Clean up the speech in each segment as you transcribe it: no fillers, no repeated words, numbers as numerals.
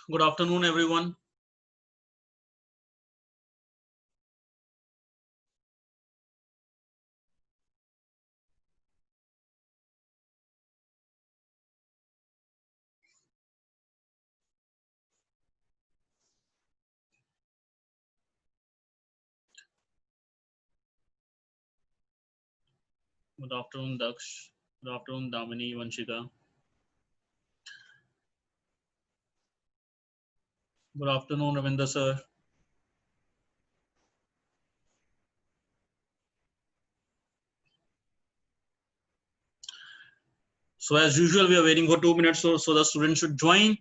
Good afternoon, everyone. Good afternoon, Daksh. Good afternoon, Damini, Vanshika. Good afternoon, Ravinder sir. So as usual, we are waiting for 2 minutes so the students should join.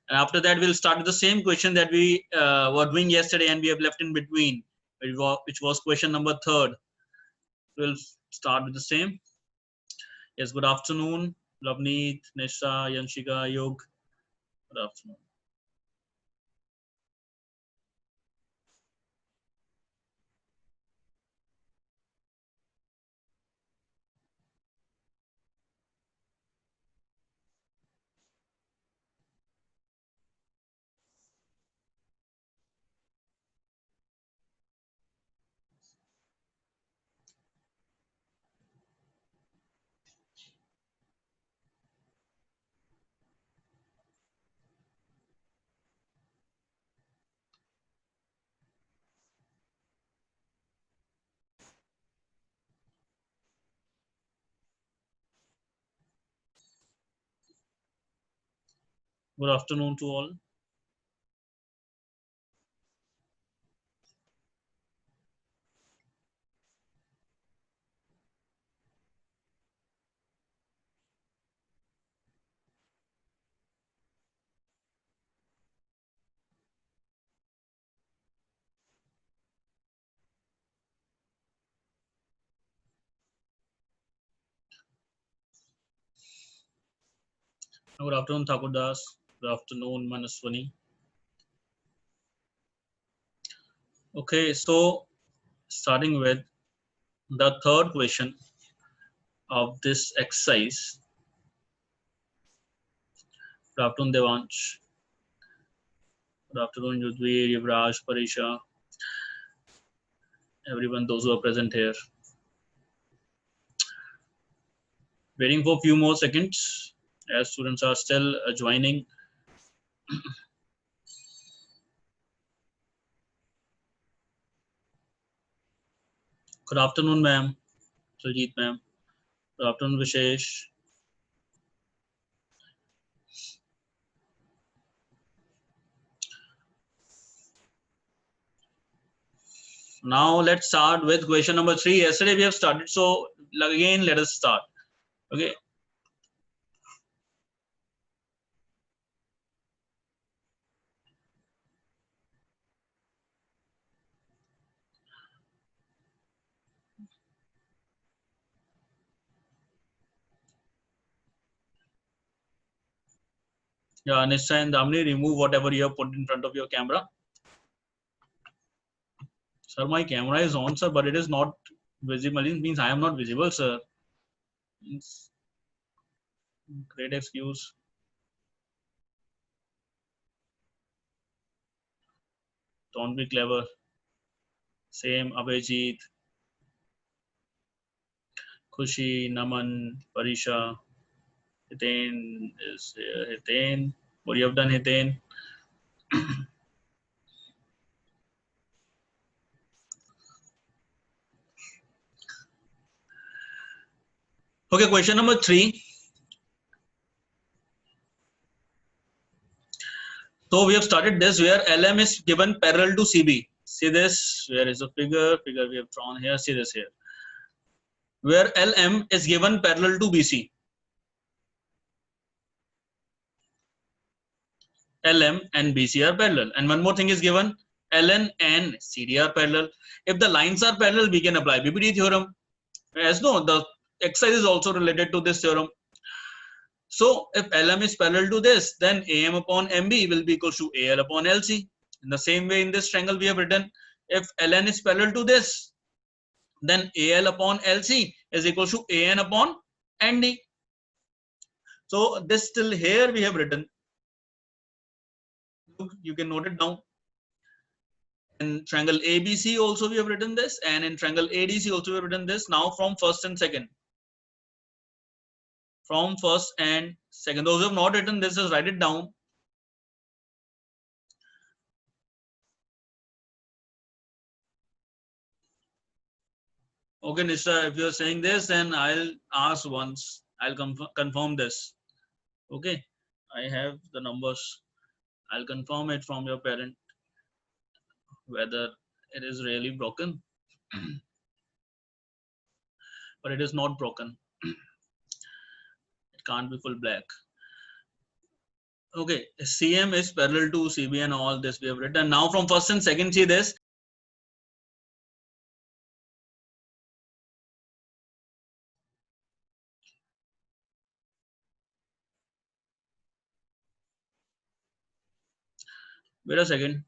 And after that, we'll start with the same question that we were doing yesterday and we have left in between, which was question number third. We'll start with the same. Yes, good afternoon, Lavneet, Nisha, Yanshika, Yog. Good afternoon. Good afternoon to all. Good afternoon, Thakur Das. Good afternoon, Manaswani. Okay, so starting with the third question of this exercise. Good afternoon, Devansh. Good afternoon, Yudhvir, Yuvraj, Parisha, everyone, those who are present here. Waiting for a few more seconds as students are still joining. Good afternoon, ma'am. Suljit, ma'am. Good afternoon, Vishesh. Now let's start with question number 3. Yesterday we have started, so again let us start. Okay. Yeah, Nisha and Damni, remove whatever you have put in front of your camera. Sir, my camera is on, sir, but it is not visible. It means I am not visible, sir. It's great excuse. Don't be clever. Same, Abhijit, Khushi, Naman, Parisha, Hiten is Hiten. What you have done, Hiten? Okay, question number 3. So we have started this where LM is given parallel to CB. See this? Where is the figure? Figure we have drawn here. See this here. Where LM is given parallel to BC. LM and BC are parallel. And one more thing is given. LN and CD are parallel. If the lines are parallel, we can apply BPD theorem. As no, the exercise is also related to this theorem. So if LM is parallel to this, then AM upon MB will be equal to AL upon LC. In the same way, in this triangle, we have written if LN is parallel to this, then AL upon LC is equal to AN upon ND. So this till here we have written. You can note it down. In triangle ABC also we have written this, and in triangle ADC also we have written this. Now from first and second. From first and second. Those who have not written this, just write it down. Okay, Nisha, if you're saying this, then I'll ask once. I'll confirm this. Okay, I have the numbers. I'll confirm it from your parent whether it is really broken, but it is not broken. It can't be full black. Okay, CM is parallel to CB and all this we have written. Now from first and second, see this. Wait a second.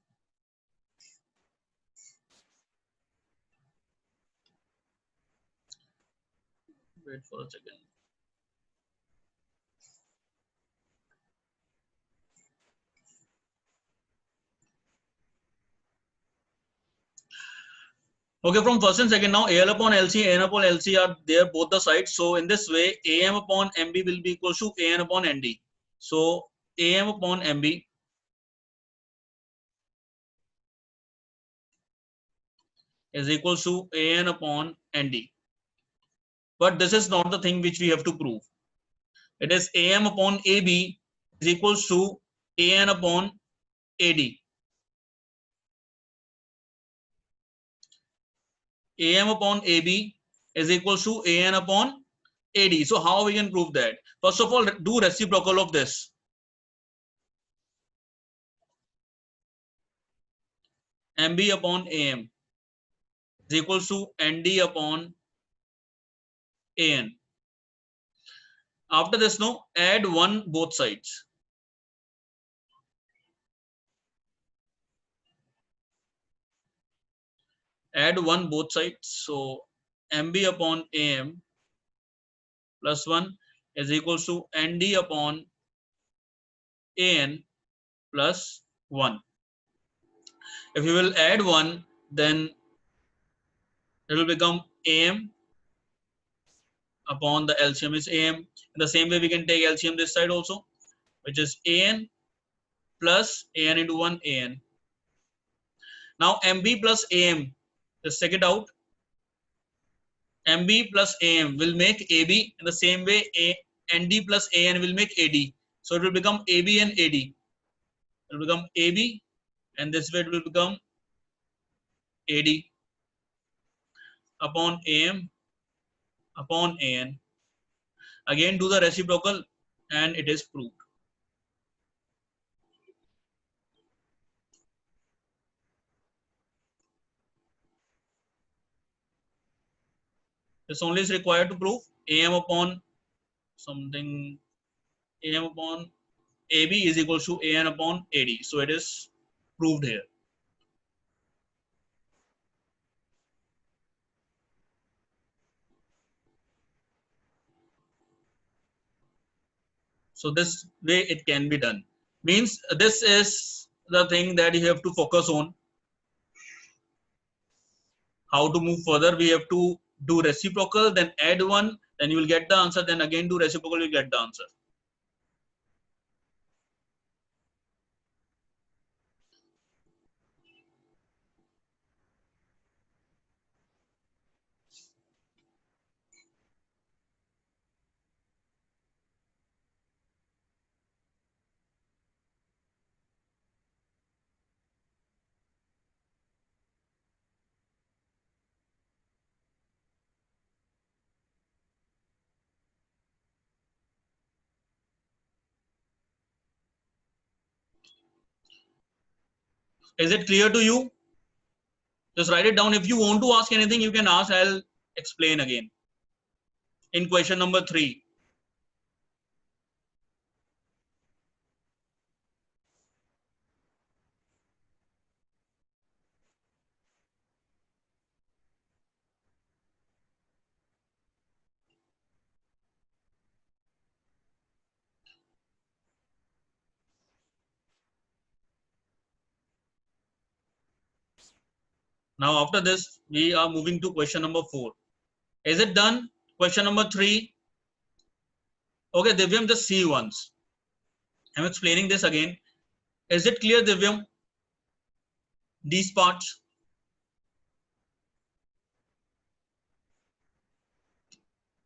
Wait for a second. Okay, from first and second now, AL upon LC, AN upon LC are there both the sides. So in this way, AM upon MB will be equal to AN upon ND. So AM upon MB is equal to AN upon ND. But this is not the thing which we have to prove. It is AM upon AB is equal to AN upon AD. AM upon AB is equal to AN upon AD. So how we can prove that? First of all, do reciprocal of this. MB upon AM is equal to ND upon AN. After this, no, add 1 both sides. Add 1 both sides. So MB upon AM plus 1 is equal to ND upon AN plus 1. If you will add 1, then it will become AM upon the LCM is AM. In the same way, we can take LCM this side also, which is AN plus AN into 1 AN. Now MB plus AM, just check it out. MB plus AM will make AB. In the same way, ND plus AN will make AD. So it will become AB and AD. It will become AB, and this way it will become AD upon AM upon AN. Again, do the reciprocal, and it is proved. This only is required to prove AM upon something, AM upon AB is equal to AN upon AD. So it is proved here. So this way it can be done. Means this is the thing that you have to focus on. How to move further? We have to do reciprocal, then add 1, then you will get the answer, then again do reciprocal, you get the answer. Is it clear to you? Just write it down. If you want to ask anything, you can ask. I'll explain again. In question number 3. Now after this, we are moving to question number 4. Is it done? Question number 3. Okay, Divyam, just see once. I'm explaining this again. Is it clear, Divyam? These parts?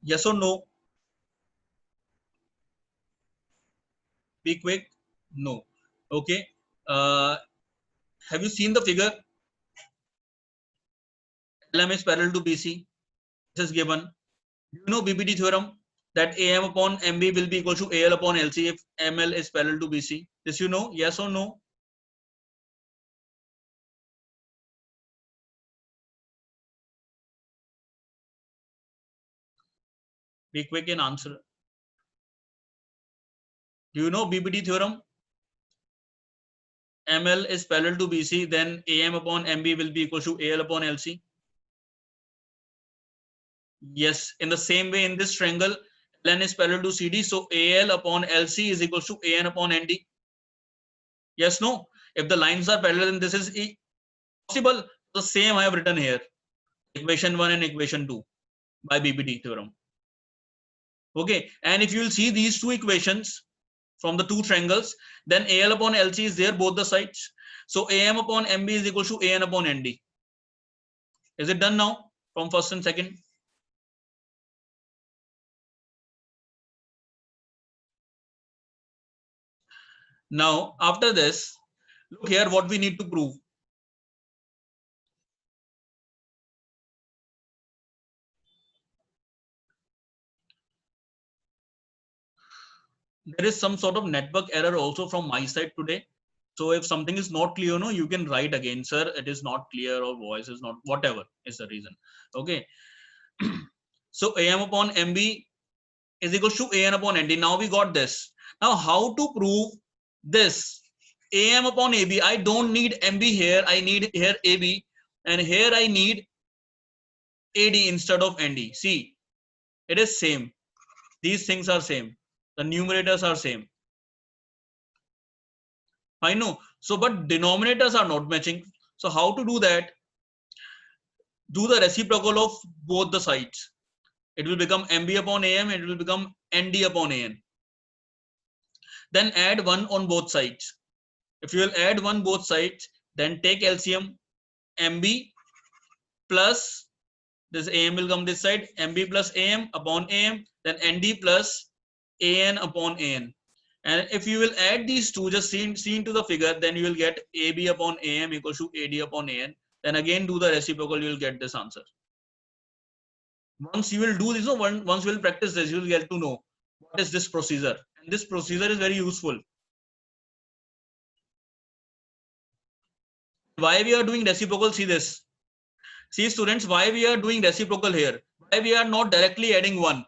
Yes or no? Be quick. No. Okay. Have you seen the figure? LM is parallel to BC. This is given. Do you know BPD theorem that AM upon MB will be equal to AL upon LC if ML is parallel to BC? This you know? Yes or no? Be quick in answer. Do you know BPD theorem? ML is parallel to BC, then AM upon MB will be equal to AL upon LC. Yes, in the same way in this triangle, LN is parallel to CD, so AL upon LC is equal to AN upon ND. Yes, no? If the lines are parallel, then this is possible. The same I have written here. Equation 1 and equation 2 by BPD theorem. Okay, and if you will see these two equations from the two triangles, then AL upon LC is there both the sides. So AM upon MB is equal to AN upon ND. Is it done now from first and second? Now, after this, look here what we need to prove. There is some sort of network error also from my side today. So if something is not clear, no, you can write again, sir, it is not clear or voice is not, whatever is the reason. Okay. So AM upon MB is equal to AN upon ND. Now we got this. Now how to prove this? AM upon AB. I don't need MB here. I need here AB. And here I need AD instead of ND. See, it is same. These things are same. The numerators are same. I know. So, but denominators are not matching. So how to do that? Do the reciprocal of both the sides. It will become MB upon AM. It will become ND upon AN. Then add 1 on both sides. If you will add 1 both sides, then take LCM. MB plus this AM will come this side. MB plus AM upon AM. Then ND plus AN upon AN. And if you will add these two, just see into the figure, then you will get AB upon AM equals to AD upon AN. Then again do the reciprocal, you will get this answer. Once you will do this, once you will practice this, you will get to know what is this procedure. And this procedure is very useful. Why we are doing reciprocal? See this. See students, why we are doing reciprocal here? Why we are not directly adding 1?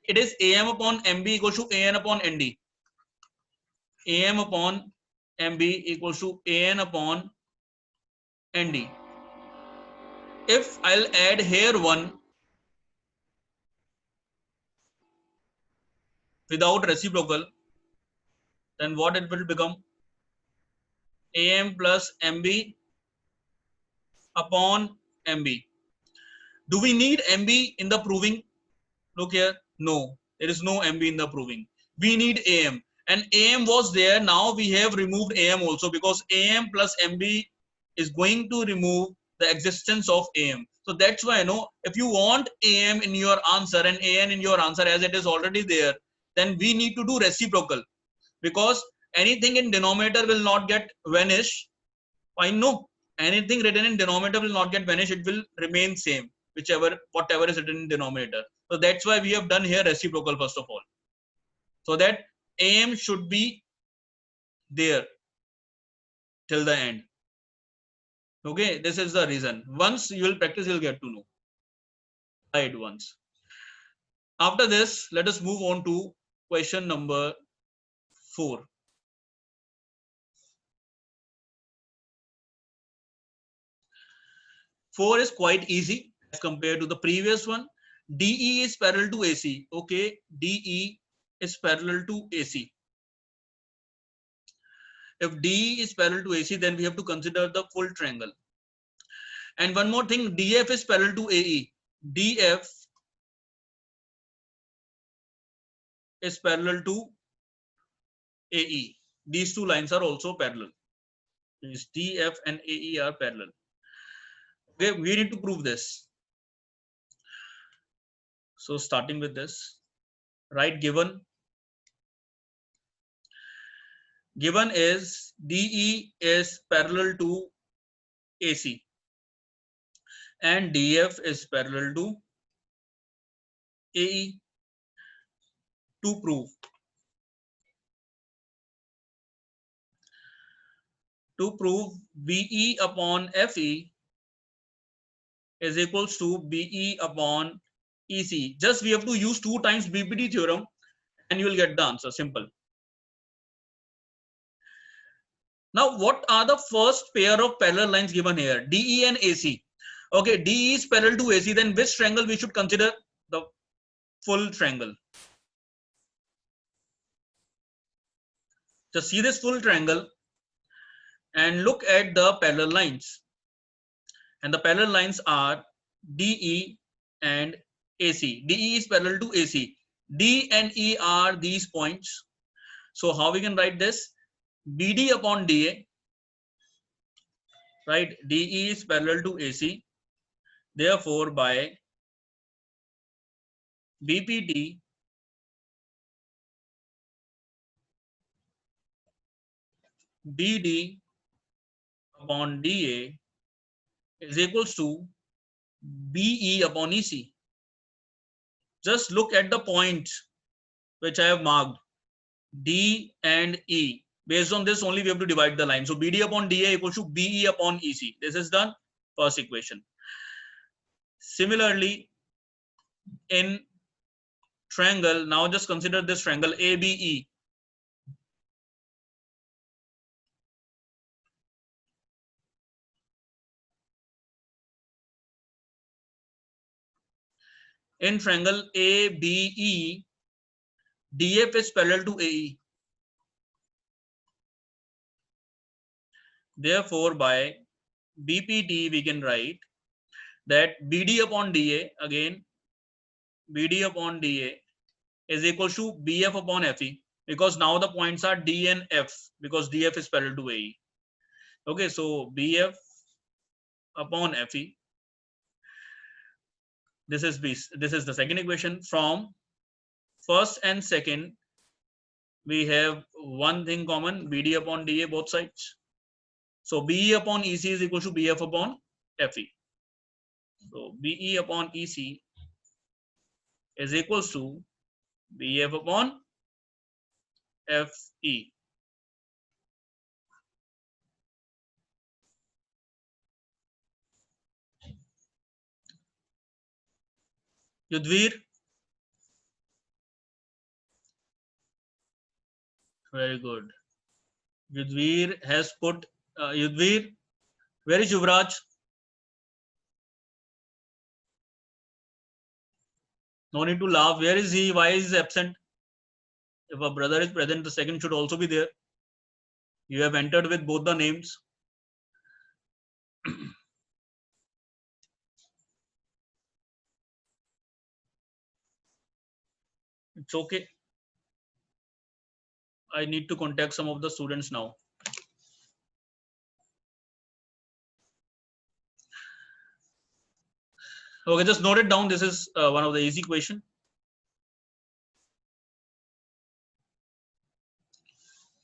It is AM upon MB equals to AN upon ND. AM upon MB equals to AN upon ND. If I'll add here 1 without reciprocal, then what it will become? AM plus MB upon MB. Do we need MB in the proving? Look here. No, there is no MB in the proving. We need AM. And AM was there. Now we have removed AM also because AM plus MB is going to remove the existence of AM. So that's why, if you want AM in your answer and AN in your answer as it is already there, then we need to do reciprocal because anything in denominator will not get vanished. I know anything written in denominator will not get vanished. It will remain same, whatever is written in denominator. So that's why we have done here reciprocal first of all. So that AM should be there till the end. Okay, this is the reason. Once you will practice, you'll get to know. Try it once. After this, let us move on to question number 4. Four is quite easy as compared to the previous one. DE is parallel to AC. Okay, DE is parallel to AC. If DE is parallel to AC, then we have to consider the full triangle. And one more thing, DF is parallel to AE. DF is parallel to AE. These two lines are also parallel. These DF and AE are parallel. Okay, we need to prove this. So starting with this, right, given is DE is parallel to AC and DF is parallel to AE. To prove BE upon FE is equals to BE upon EC. Just we have to use 2 times BPT theorem and you will get the answer. Simple. Now, what are the first pair of parallel lines given here? DE and AC. Okay, DE is parallel to AC. Then which triangle we should consider? The full triangle. Just see this full triangle and look at the parallel lines. And the parallel lines are DE and AC. DE is parallel to AC. D and E are these points. So how we can write this? BD upon DA, right? DE is parallel to AC. Therefore, by BPT, BD upon DA is equals to BE upon EC. Just look at the points which I have marked, D and E. Based on this only we have to divide the line. So BD upon DA equals to BE upon EC. This is done. First equation. Similarly, in triangle, now just consider this triangle ABE. In triangle ABE, DF is parallel to AE. Therefore, by BPT, we can write that BD upon DA, again, BD upon DA is equal to BF upon FE, because now the points are D and F, because DF is parallel to AE. Okay, so BF upon FE. This is the second equation. From first and second, we have one thing common, BD upon DA both sides. So BE upon EC is equal to BF upon FE. So BE upon EC is equals to BF upon FE. Yudhvir, very good. Yudhvir has put, Yudhvir, where is Yuvraj? No need to laugh. Where is he? Why is he absent? If a brother is present, the second should also be there. You have entered with both the names. It's okay. I need to contact some of the students now. Okay, just note it down. This is one of the easy question.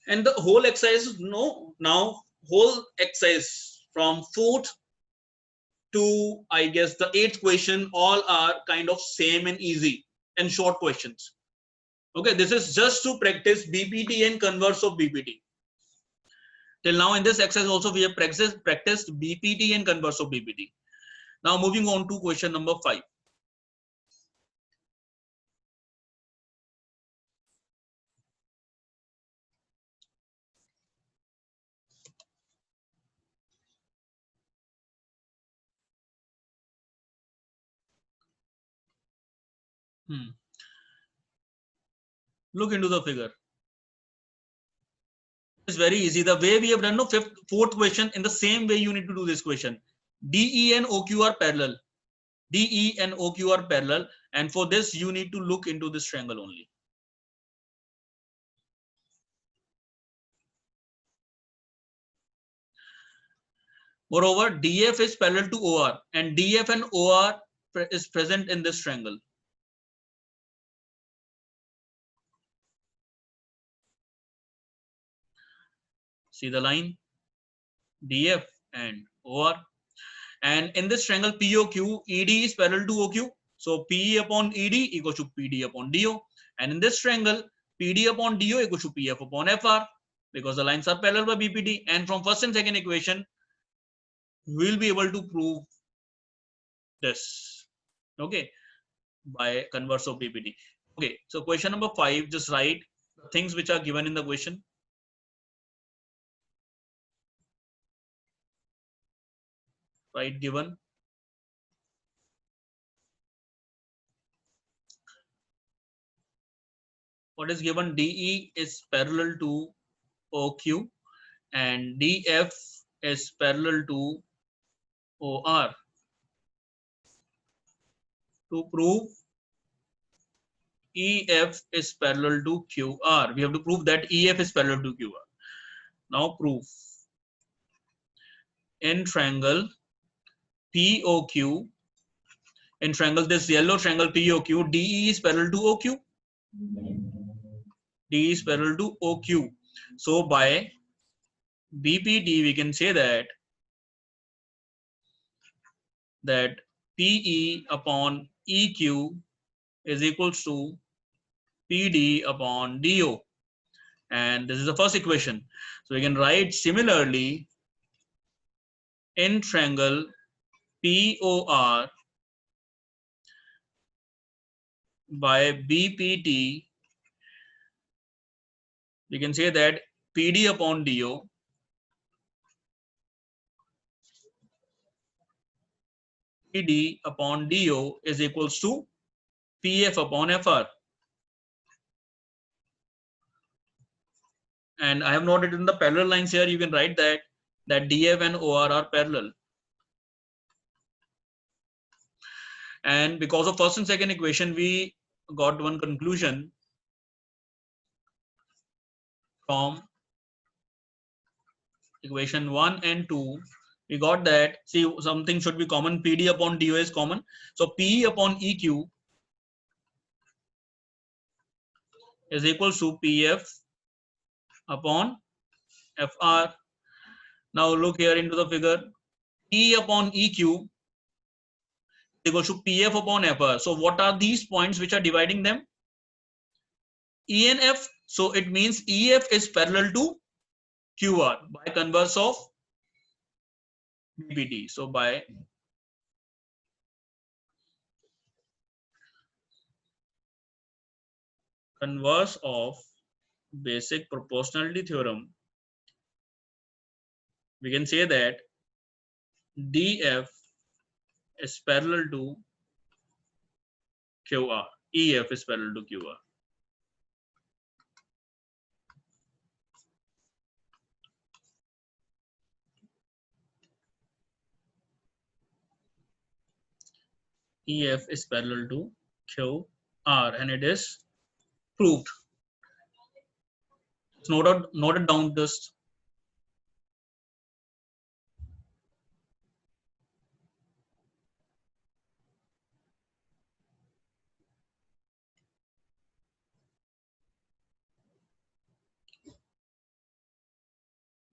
And the whole exercise, now whole exercise from 4th to I guess the 8th question, all are kind of same and easy and short questions. Okay, this is just to practice BPT and converse of BPT. Till now in this exercise also we have practiced BPT and converse of BPT. Now moving on to question number 5. Look into the figure. It's very easy. The way we have done 4th question, in the same way you need to do this question. DE and OQ are parallel. DE and OQ are parallel, and for this you need to look into this triangle only. Moreover, DF is parallel to OR, and DF and OR is present in this triangle. See the line, DF and OR. And in this triangle POQ, ED is parallel to OQ. So PE upon ED equals to PD upon DO. And in this triangle, PD upon DO equals to PF upon FR, because the lines are parallel by BPD. And from first and second equation, we'll be able to prove this, okay, by converse of BPD. Okay, so question number 5, just write the things which are given in the question. Right, given. What is given? DE is parallel to OQ and DF is parallel to OR. To prove EF is parallel to QR, we have to prove that EF is parallel to QR. Now proof. In triangle POQ, in triangle, this yellow triangle POQ, DE is parallel to OQ. DE is parallel to OQ. So by BPD, we can say that PE upon EQ is equals to PD upon DO. And this is the first equation. So we can write similarly in triangle POR by BPT, we can say that PD upon DO PD upon DO is equals to PF upon FR. And I have noted in the parallel lines here, you can write that DF and OR are parallel. And because of first and second equation, we got one conclusion from equation 1 and 2. We got that, see, something should be common, PD upon DO is common. So PE upon EQ is equals to PF upon FR. Now look here into the figure. PE upon EQ equals to PF upon FR. So what are these points which are dividing them? E and F. So it means EF is parallel to QR by converse of BPD. So by converse of basic proportionality theorem, we can say that DF is parallel to QR. EF is parallel to QR. EF is parallel to QR, and it is proved. It's noted down this.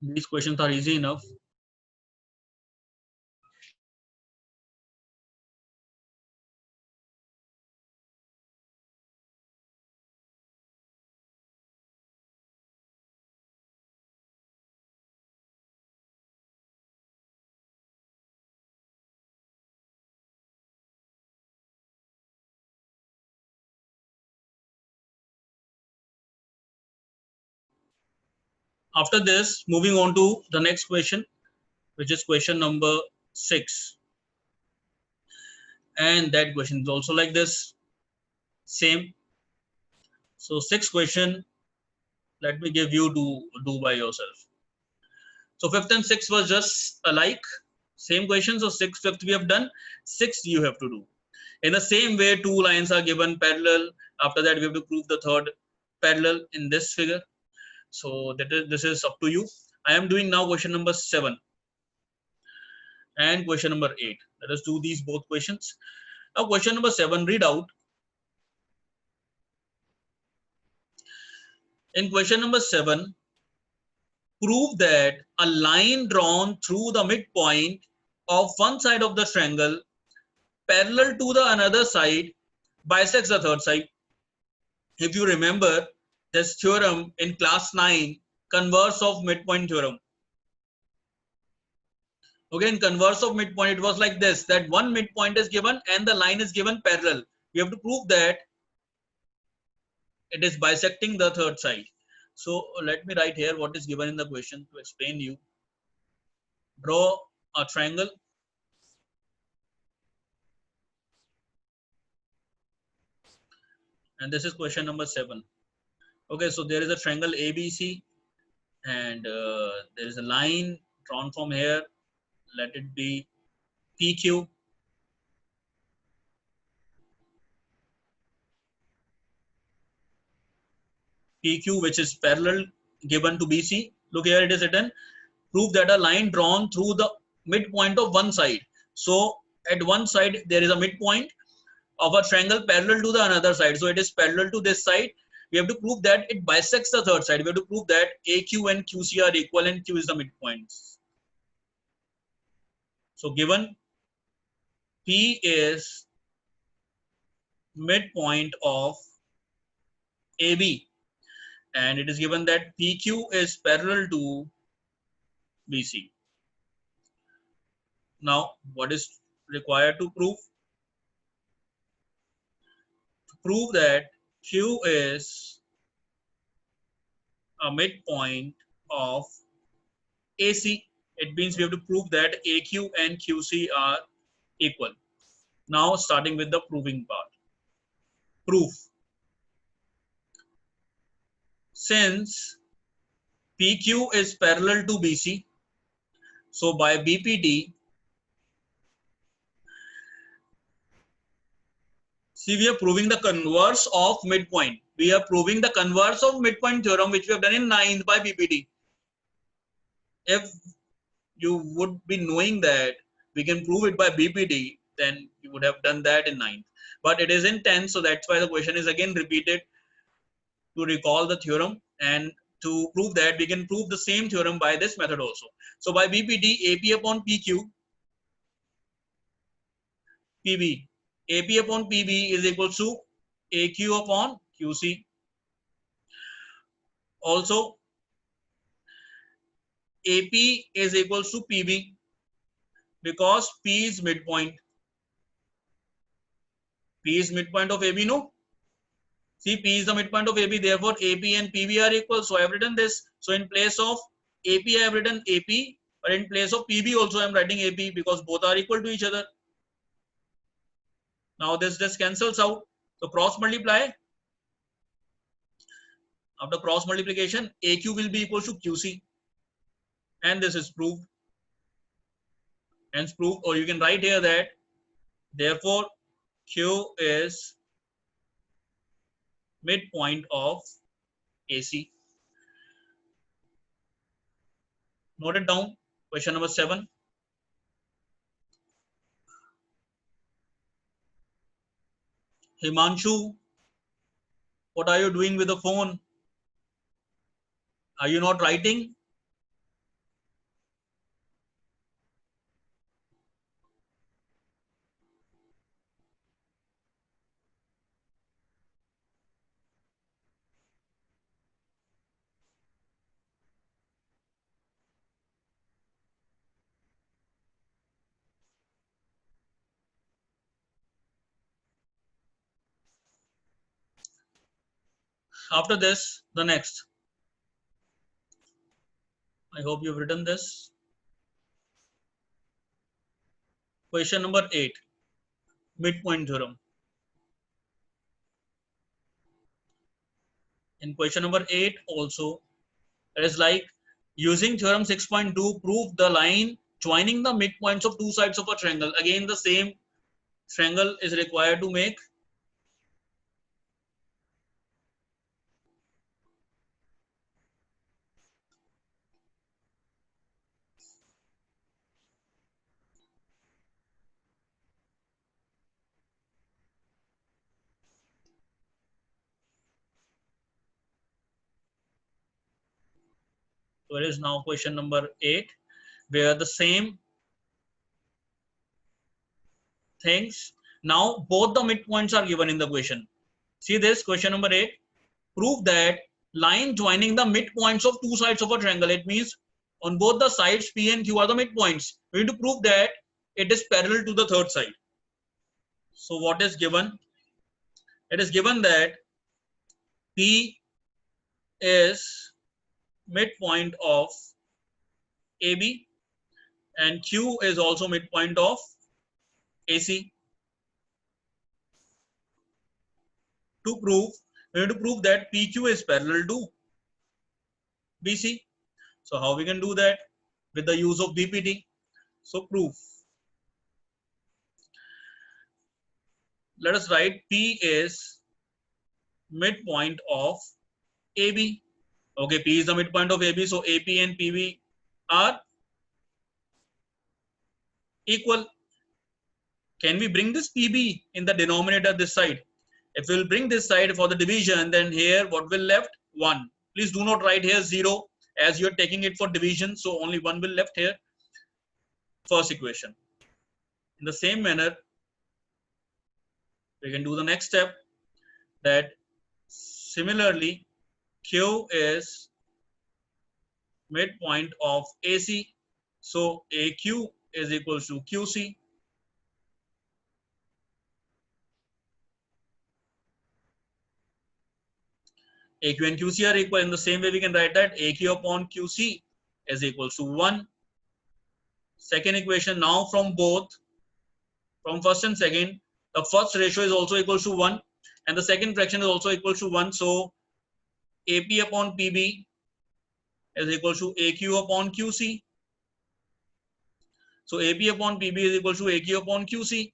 These questions are easy enough. After this, moving on to the next question, which is question number 6. And that question is also like this, same. So 6th question, let me give you to do by yourself. So 5th and 6th was just alike. Same question. So 6, 5th we have done. 6 you have to do. In the same way, 2 lines are given parallel. After that, we have to prove the third parallel in this figure. So this is up to you. I am doing now question number 7 and question number 8. Let us do these both questions. Now question number 7, read out. In question number 7, prove that a line drawn through the midpoint of one side of the triangle parallel to the another side bisects the third side. If you remember this theorem in class 9, converse of midpoint theorem. Okay, in converse of midpoint, it was like this, that one midpoint is given and the line is given parallel. We have to prove that it is bisecting the third side. So let me write here what is given in the question to explain you. Draw a triangle. And this is question number 7. Okay, so there is a triangle ABC and there is a line drawn from here. Let it be PQ. PQ, which is parallel given to BC. Look here, it is written, prove that a line drawn through the midpoint of one side. So at one side, there is a midpoint of a triangle parallel to the another side. So it is parallel to this side. We have to prove that it bisects the third side. We have to prove that AQ and QC are equal and Q is the midpoint. So given P is midpoint of AB and it is given that PQ is parallel to BC. Now, what is required to prove? To prove that Q is a midpoint of AC. It means we have to prove that AQ and QC are equal. Now, starting with the proving part. Proof. Since PQ is parallel to BC, so by BPD, see, we are proving the converse of midpoint. We are proving the converse of midpoint theorem, which we have done in 9th by BPD. If you would be knowing that we can prove it by BPD, then you would have done that in 9th. But it is in 10th, so that's why the question is again repeated to recall the theorem. And to prove that, we can prove the same theorem by this method also. So by BPD, AP upon PQ, PB. AP upon PB is equal to AQ upon QC. Also, AP is equal to PB because P is midpoint. P is midpoint of AB, no? See, P is the midpoint of AB, therefore AP and PB are equal. So I have written this. So in place of AP, I have written AP, but in place of PB also I am writing AP because both are equal to each other. Now this just cancels out. So cross multiply. After cross multiplication, AQ will be equal to QC. And this is proved. Hence proved, or you can write here that therefore Q is midpoint of AC. Note it down. Question number 7. Himanshu, what are you doing with the phone? Are you not writing? After this, the next. I hope you've written this. Question number 8. Midpoint theorem. In question number 8 also, it is like using theorem 6.2, prove the line joining the midpoints of two sides of a triangle. Again, the same triangle is required to make. So it is now question number 8, where the same things. Now both the midpoints are given in the question. See this question number 8. Prove that line joining the midpoints of two sides of a triangle. It means on both the sides P and Q are the midpoints. We need to prove that it is parallel to the third side. So what is given? It is given that P is midpoint of AB and Q is also midpoint of AC. To prove, we need to prove that PQ is parallel to BC. So how we can do that? With the use of BPT. So proof. Let us write P is midpoint of AB. Okay, P is the midpoint of AB, so AP and PB are equal. Can we bring this PB in the denominator this side? If we will bring this side for the division, then here what will left? 1. Please do not write here 0 as you are taking it for division, so only 1 will left here. First equation. In the same manner, we can do the next step, that similarly Q is midpoint of AC, so AQ is equal to QC. AQ and QC are equal. In the same way, we can write that AQ upon QC is equal to 1. Second equation, now from both, from first and second, the first ratio is also equal to 1 and the second fraction is also equal to 1. So AP upon PB is equal to AQ upon QC. So AP upon PB is equal to AQ upon QC,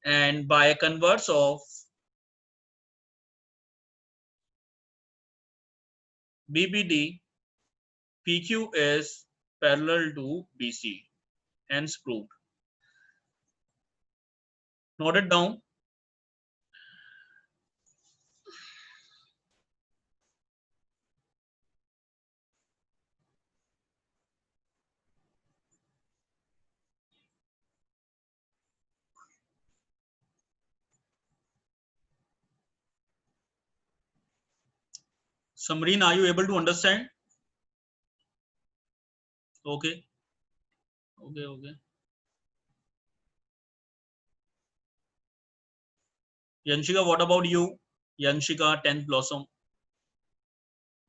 and by a converse of BPD, PQ is parallel to BC, hence proved. Note it down. Samreen, are you able to understand? Okay. Okay. Yanshika, what about you? Yanshika, 10th Blossom.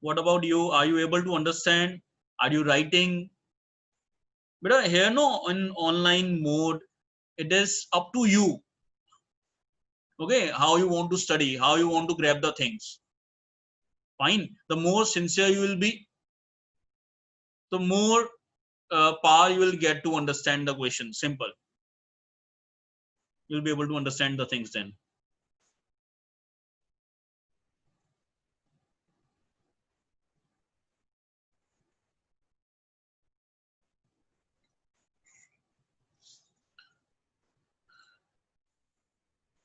What about you? Are you able to understand? Are you writing? But here, no, in online mode, it is up to you. Okay, how you want to study, how you want to grab the things. Fine. The more sincere you will be, the more power you will get to understand the question. Simple. You'll be able to understand the things then.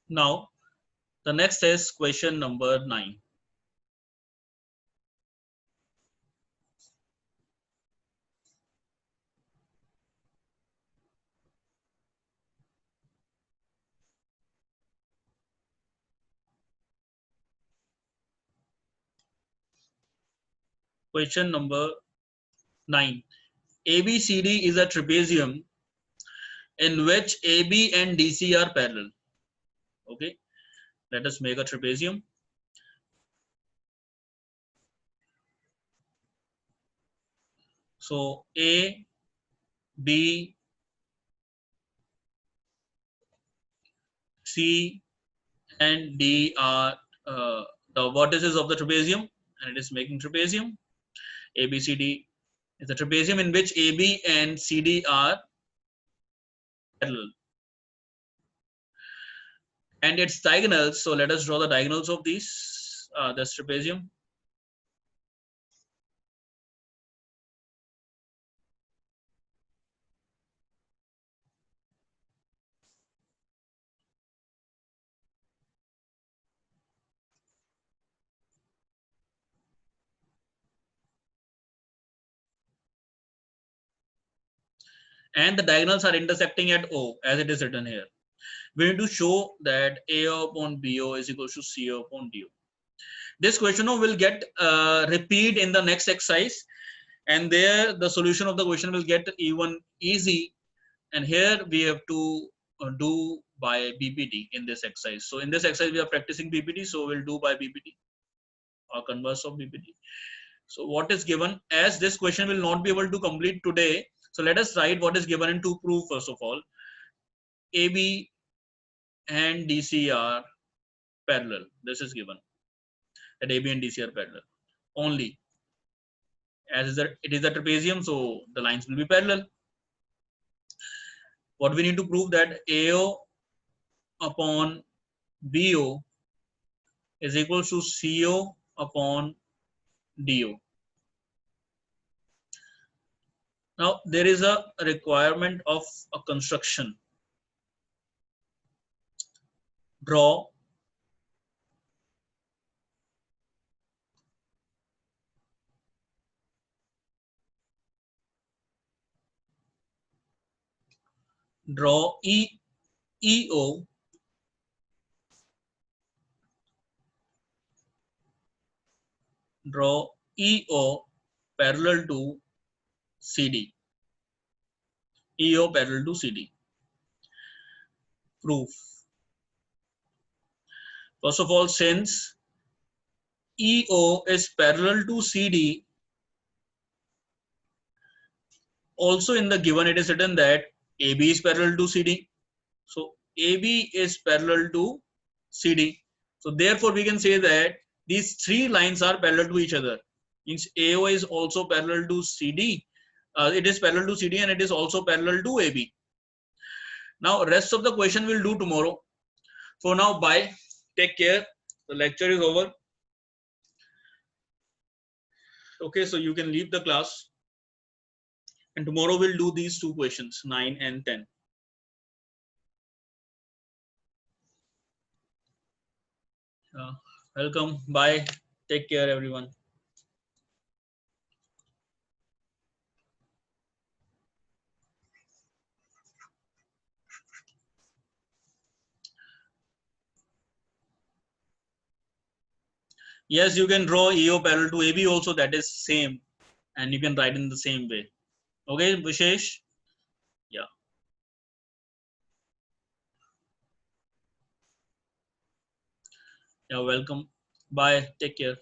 Now, the next is question number 9. Question number 9. ABCD is a trapezium in which AB and DC are parallel. Okay, let us make a trapezium. So A, B, C, and D are the vertices of the trapezium, and it is making trapezium. A, B, C, D It's a trapezium in which AB and CD are parallel. And its diagonals, so let us draw the diagonals of these, this trapezium. And the diagonals are intersecting at O, as it is written here. We need to show that AO upon BO is equal to CO upon DO. This question will get repeat in the next exercise, and there the solution of the question will get even easy. And here we have to do by BPT in this exercise. So in this exercise we are practicing BPT, so we'll do by BPT or converse of BPT. So what is given, as this question will not be able to complete today, so let us write what is given and to prove. First of all, AB and DC are parallel. This is given that AB and DC are parallel only, as it is a trapezium, so the lines will be parallel. What we need to prove that AO upon BO is equal to CO upon DO. Now there is a requirement of a construction. Draw EO parallel to CD. EO parallel to CD. Proof. First of all, since EO is parallel to CD, also in the given it is written that AB is parallel to CD. So AB is parallel to CD. So therefore we can say that these three lines are parallel to each other. Means AO is also parallel to CD. It is parallel to CD and it is also parallel to AB. Now rest of the question we'll do tomorrow. For now, bye. Take care. The lecture is over. Okay, so you can leave the class. And tomorrow we'll do these two questions, 9 and 10. Welcome. Bye. Take care, everyone. Yes, you can draw EO parallel to AB also. That is same. And you can write in the same way. Okay, Vishesh? Yeah. Yeah, welcome. Bye. Take care.